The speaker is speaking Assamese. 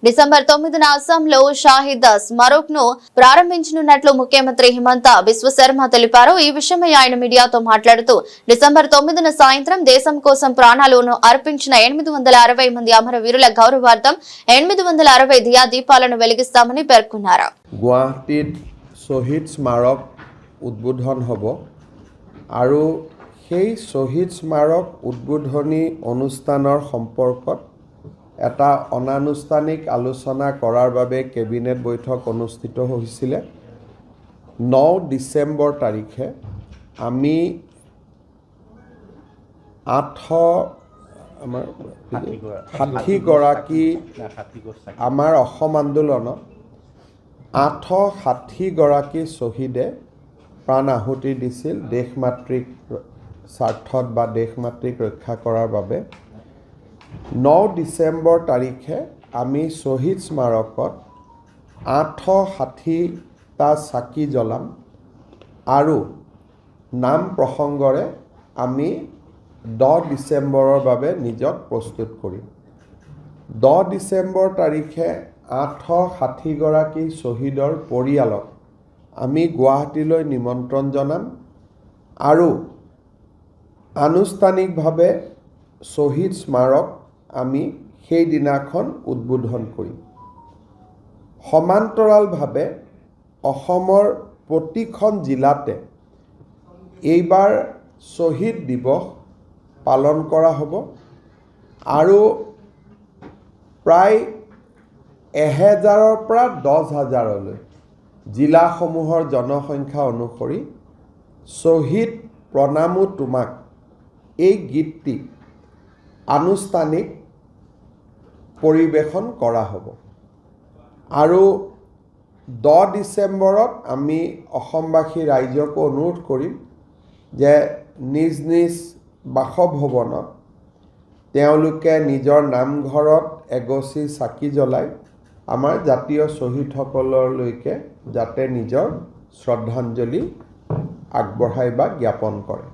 డిసెంబర్ 9న అస్సాంలో షాహిద్ స్మారక్ను ప్రారంభించనున్నట్లు ముఖ్యమంత్రి హిమంత బిశ్వ శర్మ తెలిపారు. ఈ విషయమై ఆయన మీడియాతో మాట్లాడుతూ డిసెంబర్ 9న సాయంత్రం దేశం కోసం ప్రాణాలను అర్పించిన 860 మంది అమరవీరుల గౌరవార్థం 860 దియా దీపాలను వెలిగిస్తామని పేర్కొన్నారు. গুৱাহাটীত শ্বহীদ স্মাৰক উদ্বোধন হ'ব আৰু সেই শ্বহীদ স্মাৰক উদ্বোধনী অনুষ্ঠানৰ সম্পৰ্কত এটা অনানুষ্ঠানিক আলোচনা কৰাৰ বাবে কেবিনেট বৈঠক অনুষ্ঠিত হৈছিল। 9 ডিচেম্বৰ তাৰিখে আমি 60 গৰাকী আমাৰ অসম আন্দোলনত 860 গৰাকী শ্বহীদে প্ৰাণ আহুতি দিছিল দেশ মাতৃক স্বাৰ্থত বা দেশ মাতৃক ৰক্ষা কৰাৰ বাবে। 9 ডিচেম্বৰ তাৰিখে আমি শ্বহীদ স্মাৰকত 860টা চাকি জ্বলাম আৰু নাম প্ৰসংগৰে আমি 10 ডিচেম্বৰৰ বাবে নিজক প্ৰস্তুত কৰিম। 10 ডিচেম্বৰ তাৰিখে 860 গৰাকী শ্বহীদৰ পৰিয়ালক আমি গুৱাহাটীলৈ নিমন্ত্ৰণ জনাম আৰু আনুষ্ঠানিকভাৱে শ্বহীদ স্মাৰক আমি সেই দিনাখন উদ্বোধন কৰিম। সমান্তৰালভাৱে অসমৰ প্ৰতিখন জিলাতে এইবাৰ শ্বহীদ দিৱস পালন কৰা হ'ব আৰু প্ৰায় 1000ৰ পৰা 10,000লৈ জিলাসমূহৰ জনসংখ্যা অনুসৰি শ্বহীদ প্ৰণামো তোমাক এই গীতটি আনুষ্ঠানিক পৰিৱেশন কৰা হ'ব আৰু 10 ডিচেম্বৰত আমি অসমবাসী ৰাইজক অনুৰোধ কৰিম যে নিজ নিজ বাসভৱনত তেওঁলোকে নিজৰ নামঘৰত এগছি চাকি জ্বলাই আমাৰ জাতীয় শ্বহীদসকললৈকে যাতে নিজৰ শ্ৰদ্ধাঞ্জলি আগবঢ়াই বা জ্ঞাপন কৰে।